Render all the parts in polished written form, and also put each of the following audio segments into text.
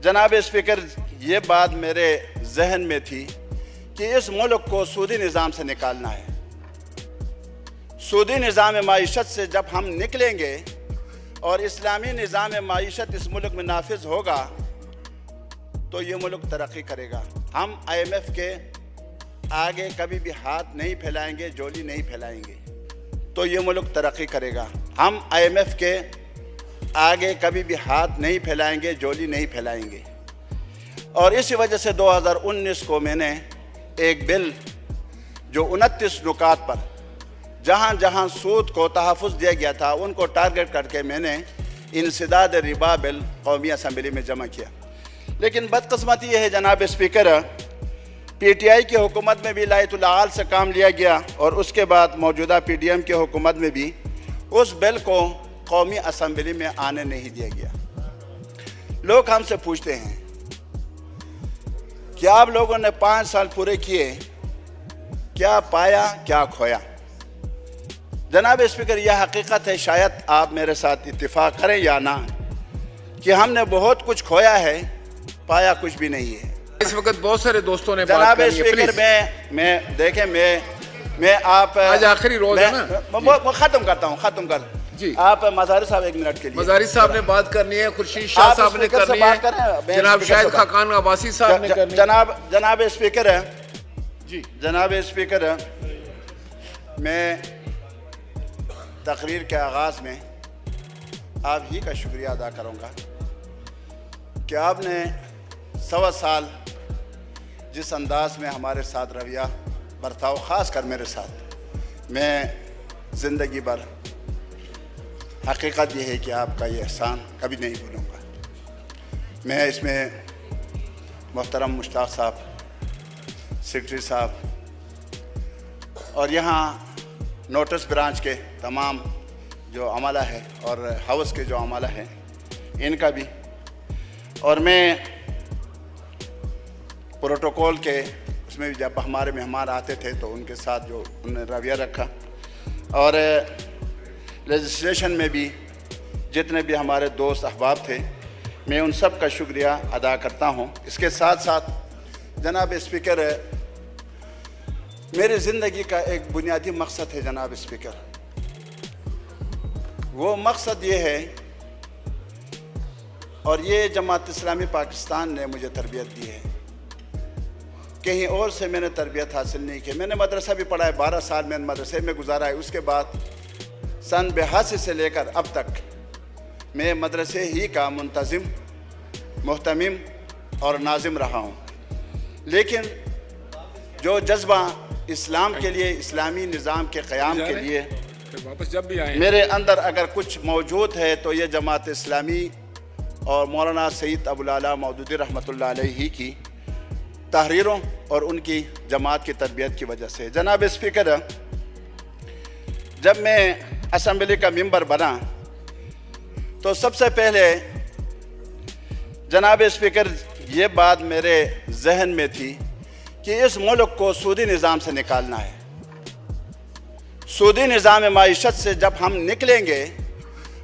जनाब स्पीकर, ये बात मेरे जहन में थी कि इस मुल्क को सूदी निज़ाम से निकालना है। सूदी निज़ाम माईशत से जब हम निकलेंगे और इस्लामी निज़ाम माईशत इस मुल्क में नाफिज होगा तो ये मुल्क तरक्की करेगा। हम IMF के आगे कभी भी हाथ नहीं फैलाएंगे, झोली नहीं फैलाएंगे तो ये मुल्क तरक्की करेगा। हम IMF के आगे कभी भी हाथ नहीं फैलाएंगे, झोली नहीं फैलाएंगे। और इसी वजह से 2019 को मैंने एक बिल जो 29 नुकात पर जहाँ जहाँ सूद को तहफ़्फ़ुज़ दिया गया था उनको टारगेट करके मैंने इंसदाद रिबा बिल कौमी असम्बली में जमा किया। लेकिन बदकिस्मती यह है जनाब स्पीकर, PTI की हुकूमत में भी लायतुल आल से काम लिया गया और उसके बाद मौजूदा PDM की हुकूमत में भी उस बिल को कौमी असम्बली में आने नहीं दिया गया। लोग हमसे पूछते हैं कि आप लोगों ने 5 साल पूरे किए, क्या पाया क्या खोया? जनाब स्पीकर, यह हकीकत है, शायद आप मेरे साथ इत्तिफाक करें या ना, कि हमने बहुत कुछ खोया है, पाया कुछ भी नहीं है। इस वक्त बहुत सारे दोस्तों ने जनाब बात करनी है, स्पीकर, मैं देखें, मैं आप आज आखिरी रोज है ना, खत्म करता हूँ, खत्म कर जी। आप मज़ारी साहब 1 मिनट के लिए, मज़ारी साहब ने बात करनी है, खुर्शीद शाह साहब ने करनी है, जनाब शाहिद खाकान अब्बासी साहब ने करनी है। जनाब स्पीकर जी, जनाब स्पीकर, मैं तकरीर के आगाज़ में आप ही का शुक्रिया अदा करूँगा कि आपने 1.25 साल जिस अंदाज में हमारे साथ रवैया बर्ताव, ख़ास कर मेरे साथ, मैं ज़िंदगी भर हकीकत यह है कि आपका ये एहसान कभी नहीं भूलूँगा। मैं इसमें मोहतरम मुश्ताक साहब, सेक्रेटरी साहब और यहाँ नोटिस ब्रांच के तमाम जो अमला है और हाउस के जो अमला है इनका भी, और मैं प्रोटोकॉल के उसमें भी जब हमारे मेहमान आते थे तो उनके साथ जो उन्होंने रवैया रखा, और लेजिस्लेशन में भी जितने भी हमारे दोस्त अहबाब थे, मैं उन सब का शुक्रिया अदा करता हूँ। इसके साथ साथ जनाब स्पीकर, मेरी ज़िंदगी का एक बुनियादी मकसद है जनाब स्पीकर, वो मकसद ये है, और ये जमात इस्लामी पाकिस्तान ने मुझे तरबियत दी है, कहीं और से मैंने तरबियत हासिल नहीं की। मैंने मदरसा भी पढ़ा है, 12 साल मैंने मदरसे में गुजारा है। उसके बाद सन 82 से लेकर अब तक मैं मदरसे ही का मुंतज़िम, मुहतमिम और नाजिम रहा हूँ। लेकिन जो जज्बा इस्लाम के लिए, इस्लामी निज़ाम के क़याम के लिए वापस जब भी आए मेरे अंदर अगर कुछ मौजूद है तो ये जमात इस्लामी और मौलाना सईद अबुल आला मौदूदी रहमतुल्लाह अलैहि की तहरीरों और उनकी जमात की तरबियत की वजह से। जनाब स्पीकर, जब मैं असम्बली का मेंबर बना तो सबसे पहले जनाब स्पीकर ये बात मेरे जहन में थी कि इस मुल्क को सूदी निज़ाम से निकालना है। सूदी निज़ाम माईशत से जब हम निकलेंगे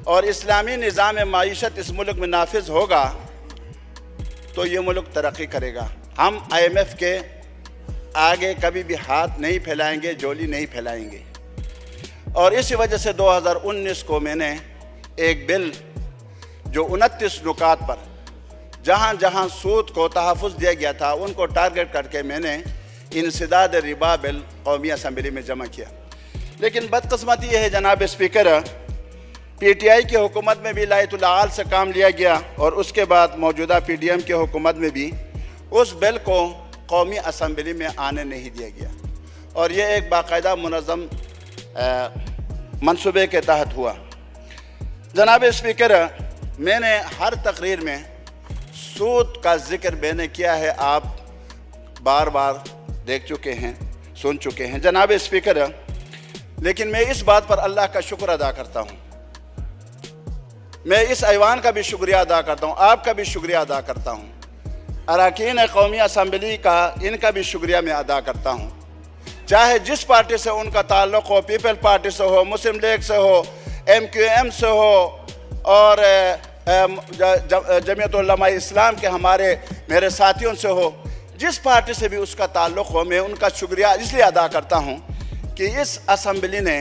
और इस्लामी निज़ाम माईशत इस मुल्क में नाफिज होगा तो ये मुल्क तरक्की करेगा। हम IMF के आगे कभी भी हाथ नहीं फैलाएंगे, झोली नहीं फैलाएंगे। और इसी वजह से 2019 को मैंने एक बिल जो 29 नुकात पर जहाँ जहाँ सूद को तहफ़्फ़ुज़ दिया गया था उनको टारगेट करके मैंने इंसदाद रिबा बिल कौमी असम्बली में जमा किया। लेकिन बदकिस्मती यह है जनाब स्पीकर, PTI की हुकूमत में भी लायतुल आल से काम लिया गया और उसके बाद मौजूदा PDM की हुकूमत में भी उस बिल को कौमी असम्बली में आने नहीं दिया गया। और ये एक बाकायदा मुनज़्ज़म मंसूबे के तहत हुआ। जनाब स्पीकर, मैंने हर तकरीर में सूद का जिक्र मैंने किया है, आप बार बार देख चुके हैं, सुन चुके हैं जनाब स्पीकर। लेकिन मैं इस बात पर अल्लाह का शुक्र अदा करता हूँ, मैं इस ऐवान का भी शुक्रिया अदा करता हूँ, आपका भी शुक्रिया अदा करता हूँ, अरकान कौमी असम्बली का इनका भी शुक्रिया मैं अदा करता हूँ। चाहे जिस पार्टी से उनका ताल्लुक़ हो, पीपल पार्टी से हो, मुस्लिम लीग से हो, MQM से हो और जमीयत उलमा इस्लाम के मेरे साथियों से हो, जिस पार्टी से भी उसका ताल्लुक़ हो, मैं उनका शुक्रिया इसलिए अदा करता हूँ कि इस असम्बली ने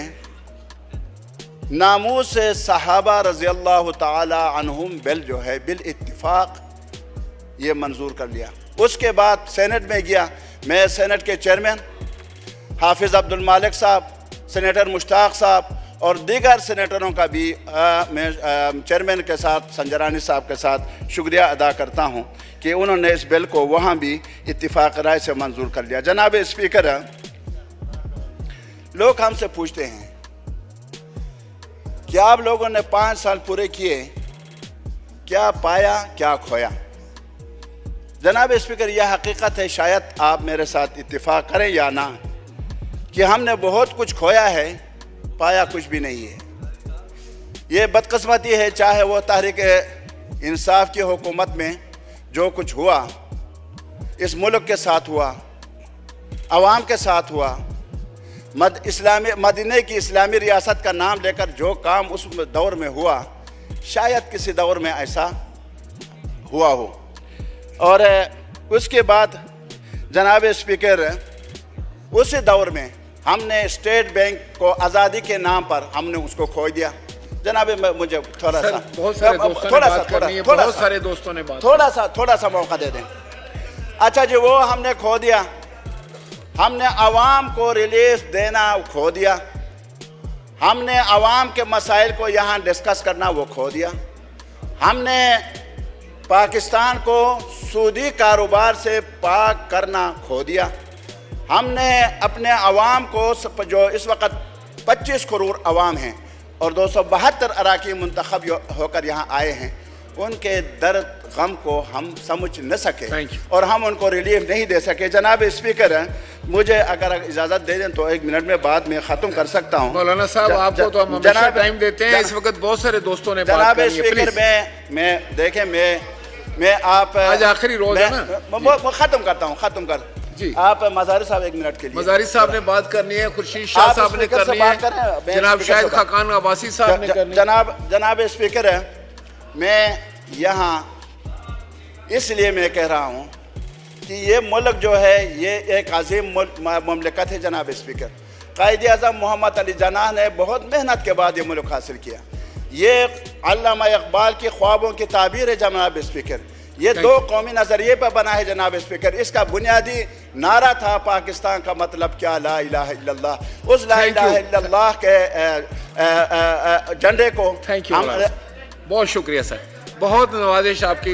नामूस सहाबा रज़ी अल्लाह ताला अन्हुम बिल इत्तिफाक ये मंजूर कर लिया। उसके बाद सेनेट में गया, मैं सेनेट के चेयरमैन हाफिज़ अब्दुल मालिक साहब, सेनेटर मुश्ताक साहब और दीगर सेनेटरों का भी मैं चेयरमैन के साथ संजरानी साहब के साथ शुक्रिया अदा करता हूं कि उन्होंने इस बिल को वहां भी इत्तिफाक राय से मंजूर कर लिया। जनाब स्पीकर, लोग हमसे पूछते हैं कि आप लोगों ने 5 साल पूरे किए, क्या पाया क्या खोया? जनाब स्पीकर, यह हकीकत है, शायद आप मेरे साथ इत्तिफाक करें या ना, कि हमने बहुत कुछ खोया है, पाया कुछ भी नहीं है। ये बदकिस्मती है, चाहे वो तहरीक इंसाफ की हुकूमत में जो कुछ हुआ इस मुल्क के साथ हुआ, अवाम के साथ हुआ, मदीने की इस्लामी रियासत का नाम लेकर जो काम उस दौर में हुआ, शायद किसी दौर में ऐसा हुआ हो। और उसके बाद जनाब स्पीकर, उसी दौर में हमने स्टेट बैंक को आज़ादी के नाम पर हमने उसको खो दिया। जनाब मुझे थोड़ा सा मौका दे दें। अच्छा जी, वो हमने खो दिया, हमने आवाम को रिलीफ देना खो दिया, हमने आवाम के मसाइल को यहाँ डिस्कस करना वो खो दिया, हमने पाकिस्तान को सूदी कारोबार से पाक करना खो दिया, हमने अपने अवाम को, जो इस वक्त 25 करोड़ अवाम हैं और 272 अराकीन मुंतखब होकर यहाँ आए हैं, उनके दर्द गम को हम समझ न सके और हम उनको रिलीफ नहीं दे सके। जनाब स्पीकर, मुझे अगर इजाज़त दे दें तो 1 मिनट में बाद में ख़त्म कर सकता हूँ। मौलाना साहब, आपको तो हम हमेशा टाइम देते हैं, इस वक्त बहुत सारे दोस्तों ने बात करनी है। जनाब स्पीकर, मैं देखें, मैं आप आज आखिरी रोज है ना, ख़त्म करता हूँ, ख़त्म कर जी। आप मज़ारी साहब 1 मिनट के लिए, मज़ारी साहब ने बात करनी है, खुर्शीद शाह साहब ने करनी है, जनाब शाहिद खाकान अब्बासी साहब ने करनी है। जनाब स्पीकर, मैं यहाँ इसलिए मैं कह रहा हूँ कि ये मुल्क जो है ये एक अजीम मुमलिकत है। जनाब स्पीकर, कायद आज़म मोहम्मद अली जिन्नाह ने बहुत मेहनत के बाद ये मुल्क हासिल किया। ये अल्लामा इकबाल की ख्वाबों की ताबीर है। जनाब स्पीकर, ये 2 कौमी नज़रिए पर बना है। जनाब स्पीकर, इसका बुनियादी नारा था पाकिस्तान का मतलब क्या, ला इलाहा इल्लल्लाह। उस ला इलाहा इल्लल्लाह के झंडे को बहुत शुक्रिया सर, बहुत नवाजिश आपकी।